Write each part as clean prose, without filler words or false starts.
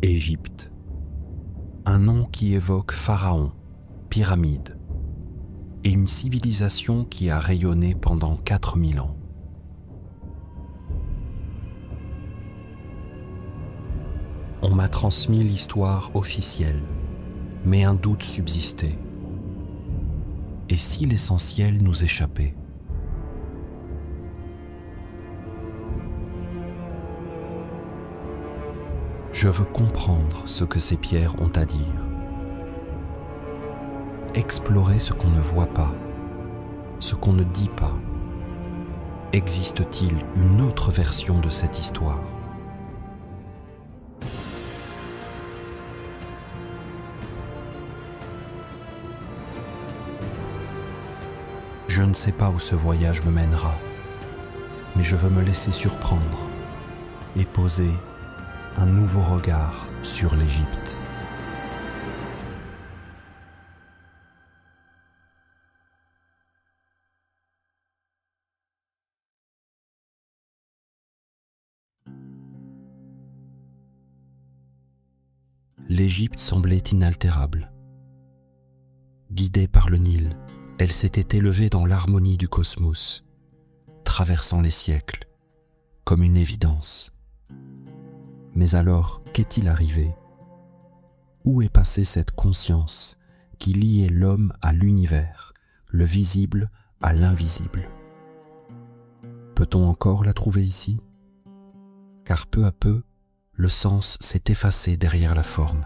Égypte. Un nom qui évoque pharaon, pyramide, et une civilisation qui a rayonné pendant 4000 ans. On m'a transmis l'histoire officielle, mais un doute subsistait. Et si l'essentiel nous échappait ? Je veux comprendre ce que ces pierres ont à dire. Explorer ce qu'on ne voit pas, ce qu'on ne dit pas. Existe-t-il une autre version de cette histoire ? Je ne sais pas où ce voyage me mènera, mais je veux me laisser surprendre et poser un nouveau regard sur l'Égypte. L'Égypte semblait inaltérable. Guidée par le Nil, elle s'était élevée dans l'harmonie du cosmos, traversant les siècles, comme une évidence. Mais alors, qu'est-il arrivé ? Où est passée cette conscience qui liait l'homme à l'univers, le visible à l'invisible ? Peut-on encore la trouver ici ? Car peu à peu, le sens s'est effacé derrière la forme.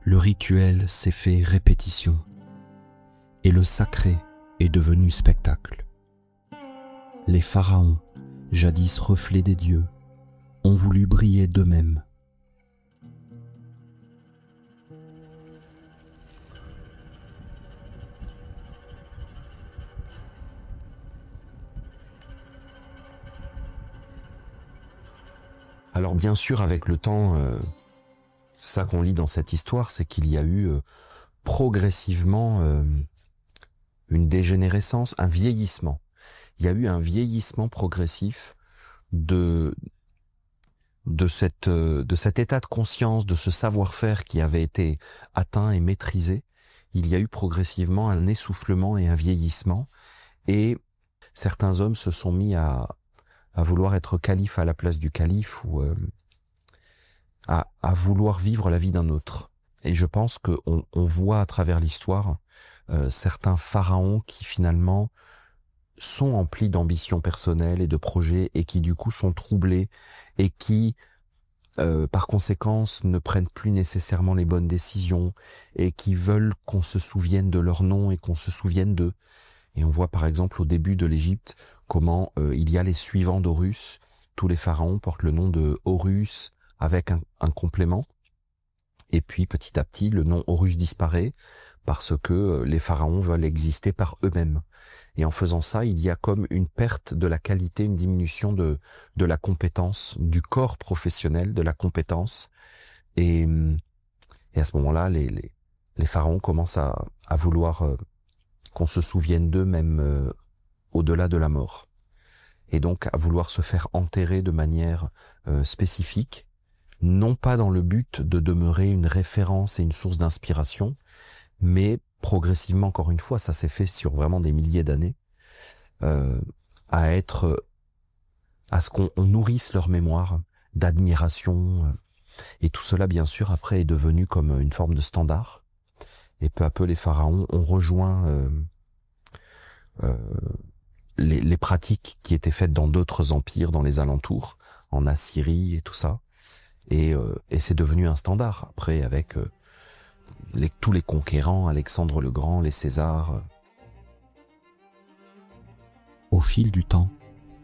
Le rituel s'est fait répétition. Et le sacré est devenu spectacle. Les pharaons, jadis reflets des dieux, ont voulu briller d'eux-mêmes. Alors bien sûr, avec le temps, ça qu'on lit dans cette histoire, c'est qu'il y a eu progressivement une dégénérescence, un vieillissement. Il y a eu un vieillissement progressif de cet état de conscience, de ce savoir-faire qui avait été atteint et maîtrisé. Il y a eu progressivement un essoufflement et un vieillissement, et certains hommes se sont mis à vouloir être calife à la place du calife, ou à vouloir vivre la vie d'un autre. Et je pense qu'on voit à travers l'histoire certains pharaons qui finalement sont emplis d'ambition personnelle et de projets, et qui du coup sont troublés, et qui par conséquence ne prennent plus nécessairement les bonnes décisions, et qui veulent qu'on se souvienne de leur nom et qu'on se souvienne d'eux. Et on voit par exemple au début de l'Égypte comment il y a les suivants d'Horus. Tous les pharaons portent le nom de Horus avec un complément. Et puis petit à petit, le nom Horus disparaît parce que les pharaons veulent exister par eux-mêmes. Et en faisant ça, il y a comme une perte de la qualité, une diminution de la compétence, du corps professionnel, de la compétence. Et à ce moment-là, les pharaons commencent à vouloir qu'on se souvienne d'eux même au-delà de la mort. Et donc à vouloir se faire enterrer de manière spécifique, non pas dans le but de demeurer une référence et une source d'inspiration, mais progressivement, encore une fois, ça s'est fait sur vraiment des milliers d'années, à ce qu'on nourrisse leur mémoire d'admiration. Et tout cela, bien sûr, après est devenu comme une forme de standard. Et peu à peu, les pharaons ont rejoint les pratiques qui étaient faites dans d'autres empires, dans les alentours, en Assyrie et tout ça. Et c'est devenu un standard, après, avec tous les conquérants, Alexandre le Grand, les Césars. Au fil du temps,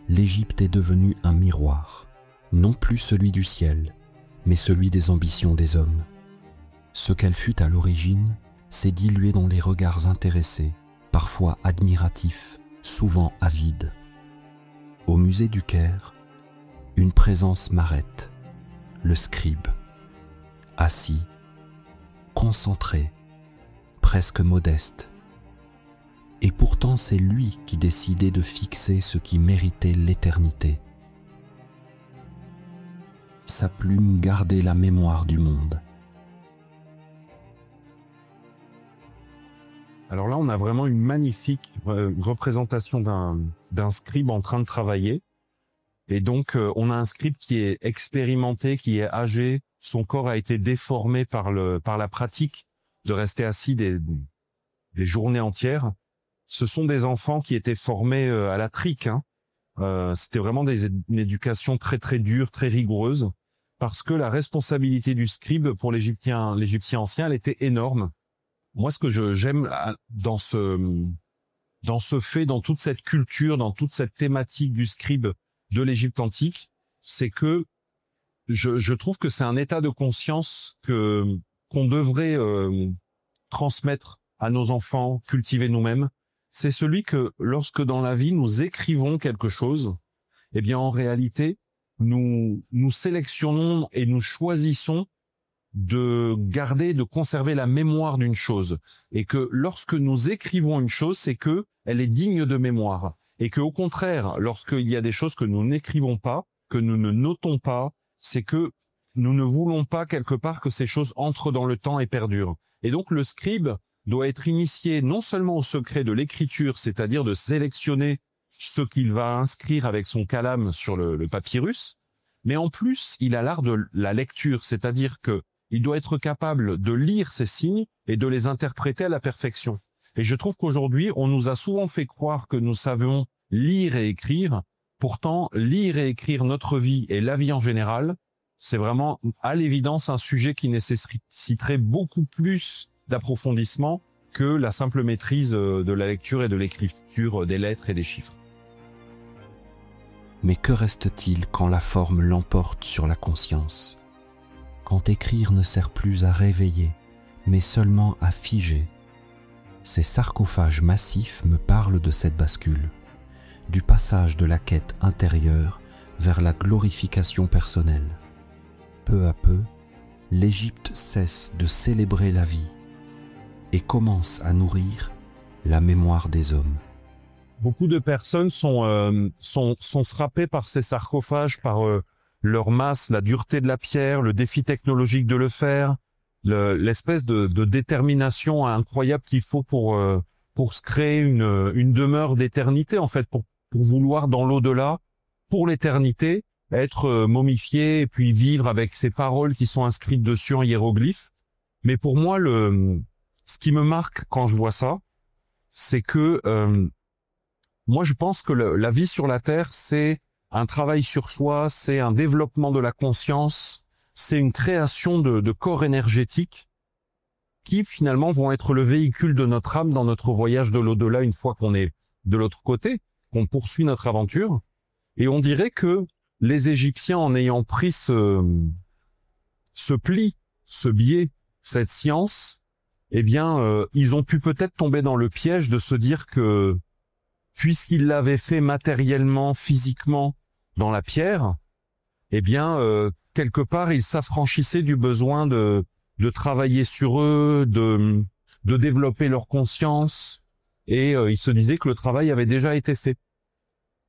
l'Égypte est devenue un miroir, non plus celui du ciel, mais celui des ambitions des hommes. Ce qu'elle fut à l'origine s'est dilué dans les regards intéressés, parfois admiratifs, souvent avides. Au musée du Caire, une présence m'arrête, le scribe, assis, concentré, presque modeste. Et pourtant c'est lui qui décidait de fixer ce qui méritait l'éternité. sa plume gardait la mémoire du monde. Alors là, on a vraiment une magnifique représentation d'un scribe en train de travailler. Et donc, on a un scribe qui est expérimenté, qui est âgé. Son corps a été déformé par la pratique de rester assis des journées entières. Ce sont des enfants qui étaient formés à la trique. C'était vraiment une éducation très très dure, très rigoureuse, parce que la responsabilité du scribe pour l'Égyptien ancien, elle était énorme. Moi, ce que j'aime dans ce fait, dans toute cette culture, dans toute cette thématique du scribe de l'Égypte antique, c'est que je trouve que c'est un état de conscience qu'on devrait transmettre à nos enfants, cultiver nous-mêmes. C'est celui que lorsque dans la vie nous écrivons quelque chose, eh bien en réalité nous sélectionnons et nous choisissons de garder, de conserver la mémoire d'une chose, et que lorsque nous écrivons une chose, c'est que elle est digne de mémoire, et que au contraire, lorsqu'il y a des choses que nous n'écrivons pas, que nous ne notons pas, c'est que nous ne voulons pas quelque part que ces choses entrent dans le temps et perdurent. Et donc le scribe doit être initié non seulement au secret de l'écriture, c'est-à-dire de sélectionner ce qu'il va inscrire avec son calame sur le papyrus, mais en plus, il a l'art de la lecture, c'est-à-dire que il doit être capable de lire ces signes et de les interpréter à la perfection. Et je trouve qu'aujourd'hui, on nous a souvent fait croire que nous savions lire et écrire. Pourtant, lire et écrire notre vie et la vie en général, c'est vraiment à l'évidence un sujet qui nécessiterait beaucoup plus d'approfondissement que la simple maîtrise de la lecture et de l'écriture des lettres et des chiffres. Mais que reste-t-il quand la forme l'emporte sur la conscience ? Quand écrire ne sert plus à réveiller, mais seulement à figer. Ces sarcophages massifs me parlent de cette bascule, du passage de la quête intérieure vers la glorification personnelle. Peu à peu, l'Égypte cesse de célébrer la vie et commence à nourrir la mémoire des hommes. Beaucoup de personnes sont frappées par ces sarcophages, par leur masse, la dureté de la pierre, le défi technologique de le faire, l'espèce de détermination incroyable qu'il faut pour se créer une demeure d'éternité, en fait, pour vouloir dans l'au-delà, pour l'éternité, être momifié et puis vivre avec ces paroles qui sont inscrites dessus en hiéroglyphes. Mais pour moi, ce qui me marque quand je vois ça, c'est que moi je pense que la vie sur la Terre, c'est un travail sur soi, c'est un développement de la conscience, c'est une création de corps énergétiques qui finalement vont être le véhicule de notre âme dans notre voyage de l'au-delà une fois qu'on est de l'autre côté, qu'on poursuit notre aventure. Et on dirait que les Égyptiens, en ayant pris ce pli, ce biais, cette science, eh bien, ils ont pu peut-être tomber dans le piège de se dire que, puisqu'ils l'avaient fait matériellement, physiquement, dans la pierre, eh bien, quelque part, ils s'affranchissaient du besoin de travailler sur eux, de développer leur conscience, et ils se disaient que le travail avait déjà été fait,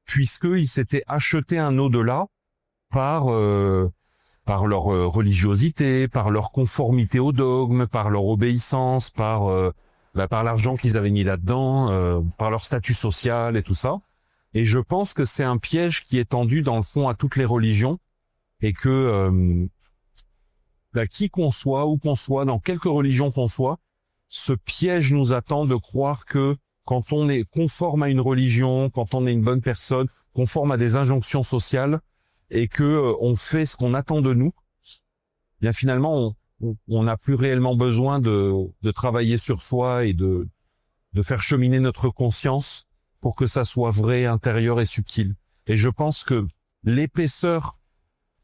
puisqu'ils s'étaient achetés un au-delà par leur religiosité, par leur conformité au dogme, par leur obéissance, par l'argent qu'ils avaient mis là-dedans, par leur statut social et tout ça. Et je pense que c'est un piège qui est tendu dans le fond à toutes les religions, et que qui qu'on soit, où qu'on soit, dans quelque religion qu'on soit, ce piège nous attend de croire que quand on est conforme à une religion, quand on est une bonne personne, conforme à des injonctions sociales, et que on fait ce qu'on attend de nous, bien finalement on n'a plus réellement besoin de travailler sur soi et de faire cheminer notre conscience pour que ça soit vrai, intérieur et subtil. Et je pense que l'épaisseur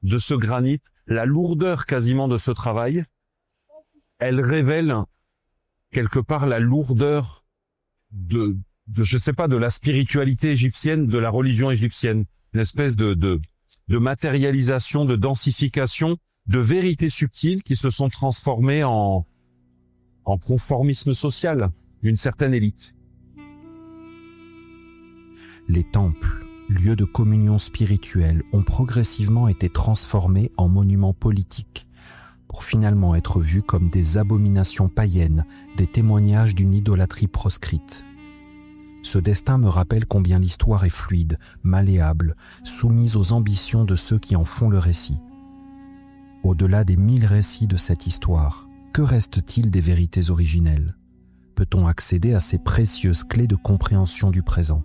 de ce granit, la lourdeur quasiment de ce travail, elle révèle quelque part la lourdeur de je sais pas, de la spiritualité égyptienne, de la religion égyptienne, une espèce de matérialisation, de densification, de vérités subtiles qui se sont transformées en conformisme social d'une certaine élite. Les temples lieux de communion spirituelle, ont progressivement été transformés en monuments politiques, pour finalement être vus comme des abominations païennes, des témoignages d'une idolâtrie proscrite. Ce destin me rappelle combien l'histoire est fluide, malléable, soumise aux ambitions de ceux qui en font le récit. Au-delà des 1000 récits de cette histoire, que reste-t-il des vérités originelles? Peut-on accéder à ces précieuses clés de compréhension du présent?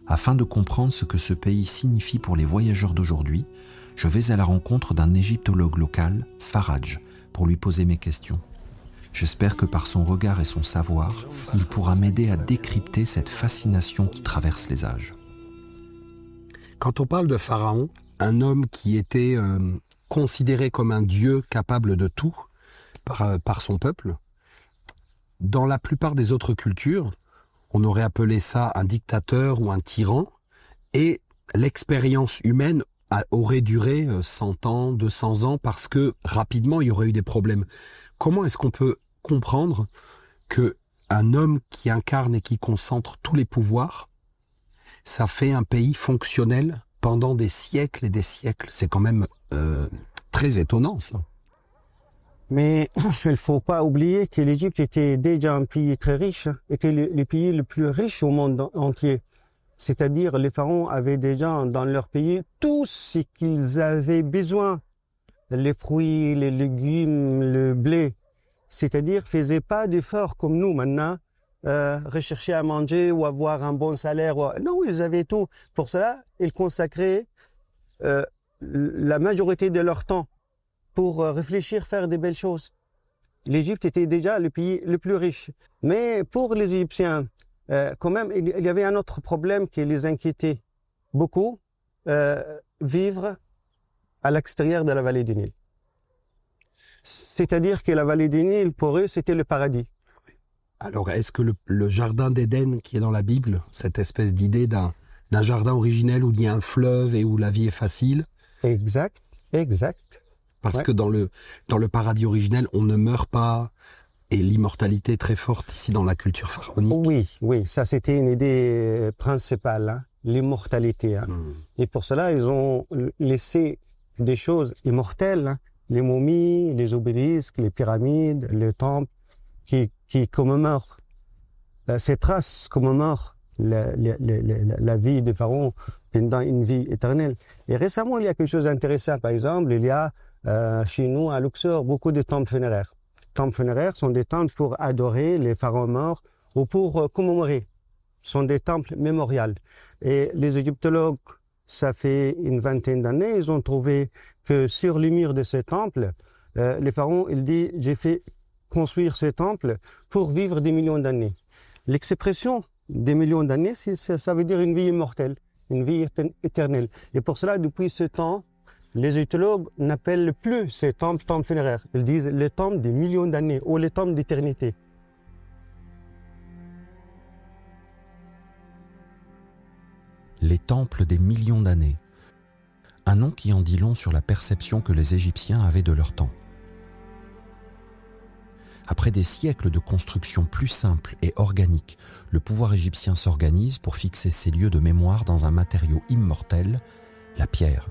Afin de comprendre ce que ce pays signifie pour les voyageurs d'aujourd'hui, je vais à la rencontre d'un égyptologue local, Faraj, pour lui poser mes questions. J'espère que par son regard et son savoir, il pourra m'aider à décrypter cette fascination qui traverse les âges. Quand on parle de Pharaon, un homme qui était considéré comme un dieu capable de tout par son peuple, dans la plupart des autres cultures, on aurait appelé ça un dictateur ou un tyran, et l'expérience humaine aurait duré 100 ans, 200 ans, parce que rapidement, il y aurait eu des problèmes. Comment est-ce qu'on peut comprendre qu'un homme qui incarne et qui concentre tous les pouvoirs, ça fait un pays fonctionnel pendant des siècles et des siècles? C'est quand même très étonnant, ça. Mais il ne faut pas oublier que l'Égypte était déjà un pays très riche, était le pays le plus riche au monde entier. C'est-à-dire les pharaons avaient déjà dans leur pays tout ce qu'ils avaient besoin. Les fruits, les légumes, le blé. C'est-à-dire ne faisaient pas d'efforts comme nous maintenant, rechercher à manger ou avoir un bon salaire. Non, ils avaient tout. Pour cela, ils consacraient la majorité de leur temps pour réfléchir, faire des belles choses. L'Égypte était déjà le pays le plus riche. Mais pour les Égyptiens, quand même, il y avait un autre problème qui les inquiétait beaucoup, vivre à l'extérieur de la vallée du Nil. C'est-à-dire que la vallée du Nil, pour eux, c'était le paradis. Alors, est-ce que le jardin d'Éden qui est dans la Bible, cette espèce d'idée d'un jardin originel où il y a un fleuve et où la vie est facile? Exact. Parce que dans le paradis originel, on ne meurt pas, et l'immortalité est très forte ici dans la culture pharaonique. Oui, ça c'était une idée principale, hein, l'immortalité. Hein. Et pour cela, ils ont laissé des choses immortelles, hein, les momies, les obélisques, les pyramides, les temples, qui commémorent, ces traces commémorent la vie des pharaons pendant une vie éternelle. Et récemment, il y a quelque chose d'intéressant. Par exemple, il y a chez nous, à Luxor, beaucoup de temples funéraires. Les temples funéraires sont des temples pour adorer les pharaons morts ou pour commémorer. Ce sont des temples mémorials. Et les égyptologues, ça fait une vingtaine d'années, ils ont trouvé que sur les murs de ces temples, les pharaons, ils disent, j'ai fait construire ces temples pour vivre des millions d'années. L'expression des millions d'années, ça veut dire une vie immortelle, une vie éternelle. Et pour cela, depuis ce temps, les égyptologues n'appellent plus ces temples funéraires. Ils disent les temples des millions d'années ou les temples d'éternité. Les temples des millions d'années. Un nom qui en dit long sur la perception que les Égyptiens avaient de leur temps. Après des siècles de construction plus simple et organique, le pouvoir égyptien s'organise pour fixer ses lieux de mémoire dans un matériau immortel, la pierre.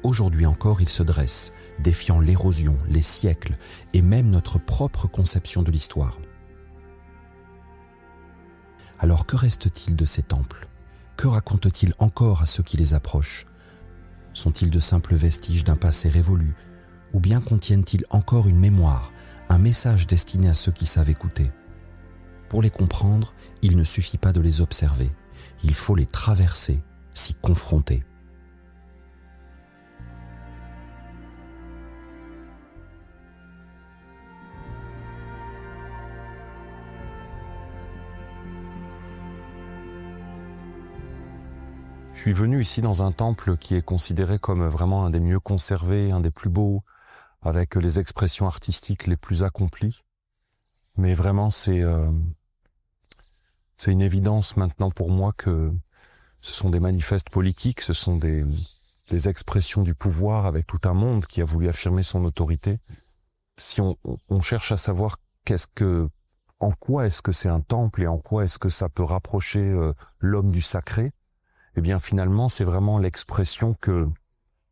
Aujourd'hui encore, il se dresse, défiant l'érosion, les siècles et même notre propre conception de l'histoire. Alors que reste-t-il de ces temples ? Que racontent-ils encore à ceux qui les approchent ? Sont-ils de simples vestiges d'un passé révolu ? Ou bien contiennent-ils encore une mémoire, un message destiné à ceux qui savent écouter ? Pour les comprendre, il ne suffit pas de les observer, il faut les traverser, s'y confronter. Je suis venu ici dans un temple qui est considéré comme vraiment un des mieux conservés, un des plus beaux, avec les expressions artistiques les plus accomplies. Mais vraiment, c'est c'est une évidence maintenant pour moi que ce sont des manifestes politiques, ce sont des expressions du pouvoir avec tout un monde qui a voulu affirmer son autorité. Si on cherche à savoir en quoi est-ce que c'est un temple et en quoi est-ce que ça peut rapprocher l'homme du sacré, eh bien finalement c'est vraiment l'expression que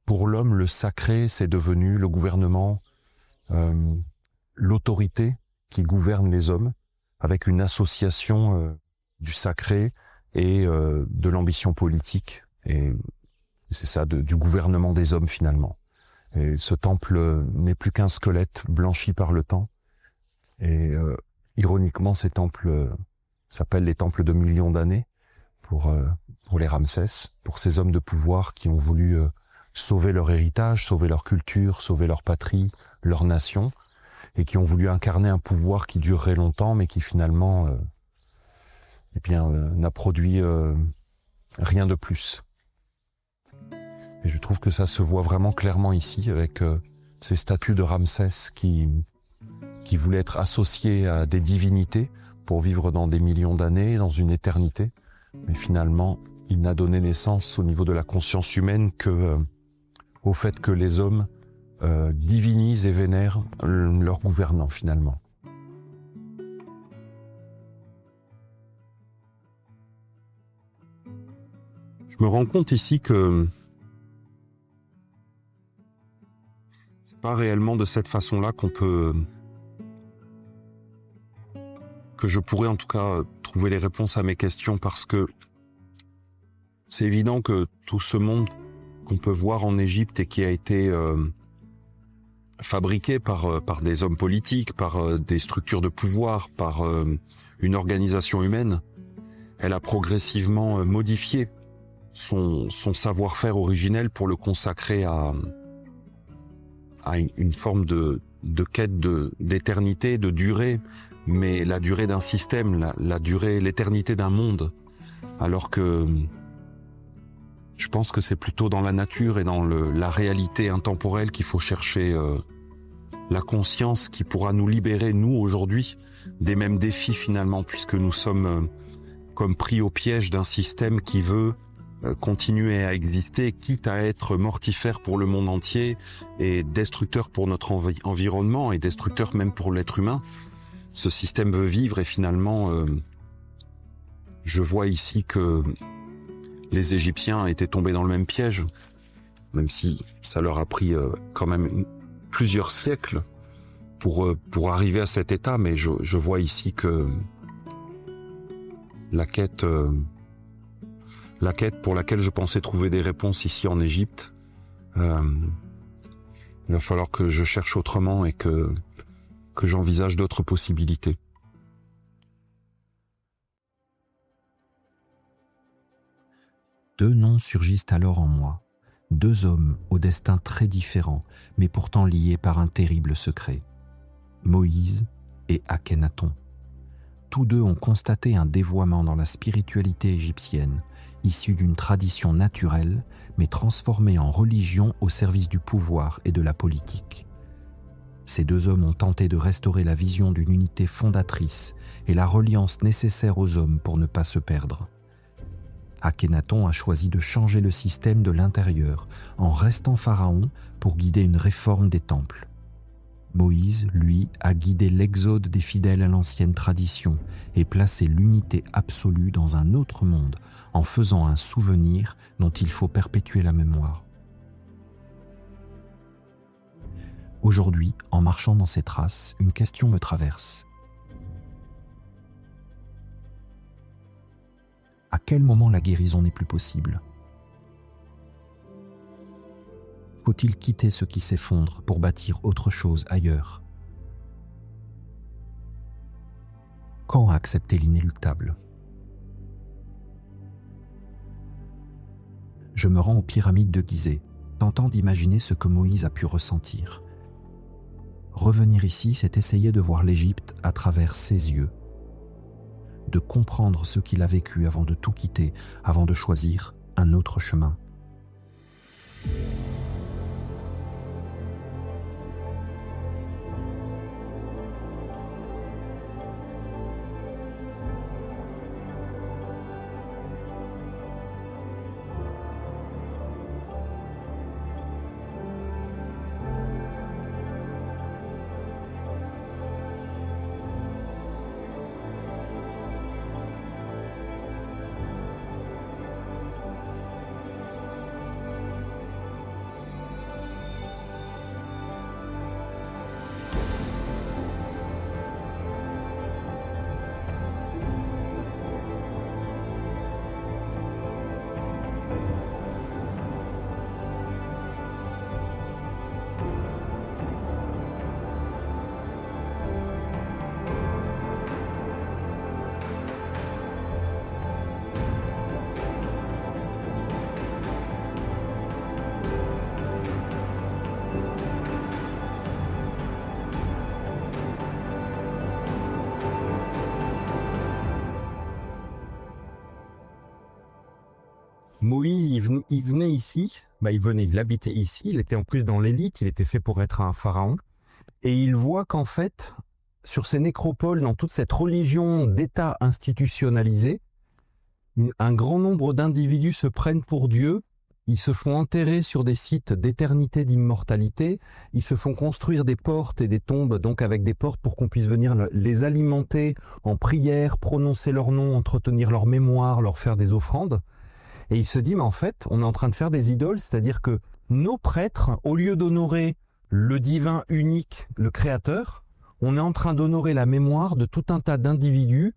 pour l'homme le sacré c'est devenu le gouvernement, l'autorité qui gouverne les hommes avec une association du sacré et de l'ambition politique, et c'est ça, du gouvernement des hommes finalement. Et ce temple n'est plus qu'un squelette blanchi par le temps, et ironiquement ces temples s'appellent les temples de millions d'années pour les Ramsès, pour ces hommes de pouvoir qui ont voulu sauver leur héritage, sauver leur culture, sauver leur patrie, leur nation, et qui ont voulu incarner un pouvoir qui durerait longtemps mais qui finalement n'a produit rien de plus. Et je trouve que ça se voit vraiment clairement ici avec ces statues de Ramsès qui voulaient être associées à des divinités pour vivre dans des millions d'années, dans une éternité. Mais finalement, il n'a donné naissance au niveau de la conscience humaine que au fait que les hommes divinisent et vénèrent leurs gouvernants finalement. Je me rends compte ici que c'est pas réellement de cette façon-là que je pourrais en tout cas trouver les réponses à mes questions, parce que c'est évident que tout ce monde qu'on peut voir en Égypte et qui a été fabriqué par des hommes politiques, par des structures de pouvoir, par une organisation humaine, elle a progressivement modifié son savoir-faire originel pour le consacrer à une forme de quête d'éternité, de durée, mais la durée d'un système, la durée, l'éternité d'un monde, alors que je pense que c'est plutôt dans la nature et dans la réalité intemporelle qu'il faut chercher la conscience qui pourra nous libérer, nous, aujourd'hui, des mêmes défis finalement, puisque nous sommes comme pris au piège d'un système qui veut continuer à exister, quitte à être mortifère pour le monde entier et destructeur pour notre environnement et destructeur même pour l'être humain. Ce système veut vivre et finalement, je vois ici que les Égyptiens étaient tombés dans le même piège, même si ça leur a pris quand même plusieurs siècles pour arriver à cet état, mais je vois ici que la quête pour laquelle je pensais trouver des réponses ici en Égypte, il va falloir que je cherche autrement et que j'envisage d'autres possibilités. Deux noms surgissent alors en moi, deux hommes au destin très différent, mais pourtant liés par un terrible secret. Moïse et Akhenaton. Tous deux ont constaté un dévoiement dans la spiritualité égyptienne, issue d'une tradition naturelle, mais transformée en religion au service du pouvoir et de la politique. Ces deux hommes ont tenté de restaurer la vision d'une unité fondatrice et la reliance nécessaire aux hommes pour ne pas se perdre. Akhenaton a choisi de changer le système de l'intérieur en restant pharaon pour guider une réforme des temples. Moïse, lui, a guidé l'exode des fidèles à l'ancienne tradition et placé l'unité absolue dans un autre monde en faisant un souvenir dont il faut perpétuer la mémoire. Aujourd'hui, en marchant dans ces traces, une question me traverse. À quel moment la guérison n'est plus possible ? Faut-il quitter ce qui s'effondre pour bâtir autre chose ailleurs ? Quand accepter l'inéluctable ? Je me rends aux pyramides de Gizeh, tentant d'imaginer ce que Moïse a pu ressentir. Revenir ici, c'est essayer de voir l'Égypte à travers ses yeux, de comprendre ce qu'il a vécu avant de tout quitter, avant de choisir un autre chemin. Moïse, il venait ici, il habitait ici, il était en plus dans l'élite, il était fait pour être un pharaon. Et il voit qu'en fait, sur ces nécropoles, dans toute cette religion d'État institutionnalisée, un grand nombre d'individus se prennent pour Dieu, ils se font enterrer sur des sites d'éternité, d'immortalité, ils se font construire des portes et des tombes, donc avec des portes pour qu'on puisse venir les alimenter en prière, prononcer leur nom, entretenir leur mémoire, leur faire des offrandes. Et il se dit, mais en fait, on est en train de faire des idoles, c'est-à-dire que nos prêtres, au lieu d'honorer le divin unique, le créateur, on est en train d'honorer la mémoire de tout un tas d'individus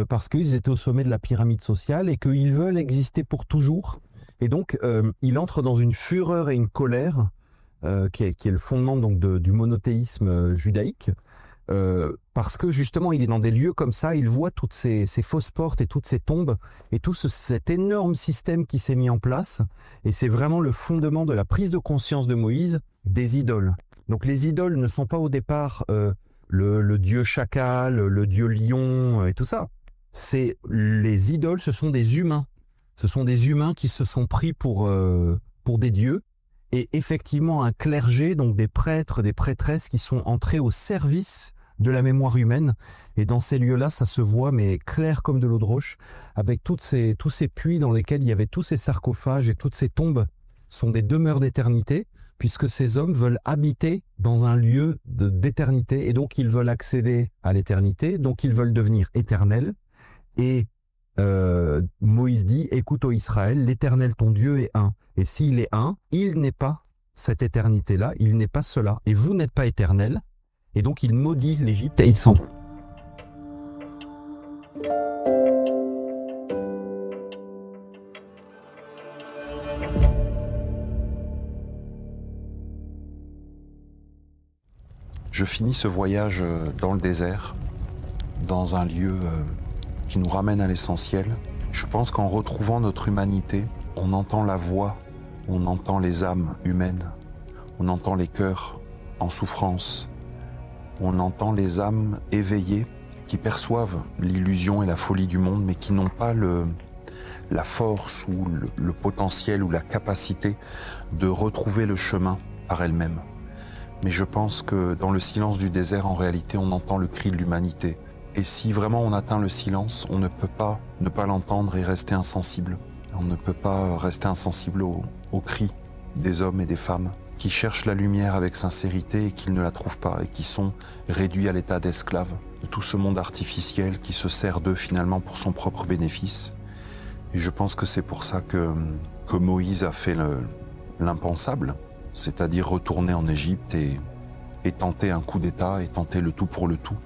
parce qu'ils étaient au sommet de la pyramide sociale et qu'ils veulent exister pour toujours. Et donc, il entre dans une fureur et une colère qui est le fondement donc du monothéisme judaïque. Parce que justement il est dans des lieux comme ça, il voit toutes ces fausses portes et toutes ces tombes et tout cet énorme système qui s'est mis en place, et c'est vraiment le fondement de la prise de conscience de Moïse des idoles. Donc les idoles ne sont pas au départ le dieu chacal, le dieu lion et tout ça. Les idoles, ce sont des humains. Ce sont des humains qui se sont pris pour des dieux. Et effectivement un clergé, donc des prêtres, des prêtresses qui sont entrés au service de la mémoire humaine. Et dans ces lieux-là, ça se voit, mais clair comme de l'eau de roche, avec tous ces puits dans lesquels il y avait tous ces sarcophages et toutes ces tombes sont des demeures d'éternité, puisque ces hommes veulent habiter dans un lieu d'éternité, et donc ils veulent accéder à l'éternité, donc ils veulent devenir éternels. Et Moïse dit, écoute ô Israël, l'Éternel ton Dieu est un. Et s'il est un, il n'est pas cette éternité-là, il n'est pas cela. Et vous n'êtes pas éternel. Et donc il maudit l'Égypte et il s'en va. Je finis ce voyage dans le désert, dans un lieu qui nous ramène à l'essentiel. Je pense qu'en retrouvant notre humanité, on entend la voix, on entend les âmes humaines, on entend les cœurs en souffrance, on entend les âmes éveillées qui perçoivent l'illusion et la folie du monde, mais qui n'ont pas la force ou le potentiel ou la capacité de retrouver le chemin par elles-mêmes. Mais je pense que dans le silence du désert, en réalité, on entend le cri de l'humanité. Et si vraiment on atteint le silence, on ne peut pas ne pas l'entendre et rester insensible. On ne peut pas rester insensible aux cris des hommes et des femmes qui cherchent la lumière avec sincérité et qui ne la trouvent pas et qui sont réduits à l'état d'esclaves de tout ce monde artificiel qui se sert d'eux finalement pour son propre bénéfice. Et je pense que c'est pour ça que Moïse a fait l'impensable, c'est-à-dire retourner en Égypte et tenter un coup d'État et tenter le tout pour le tout.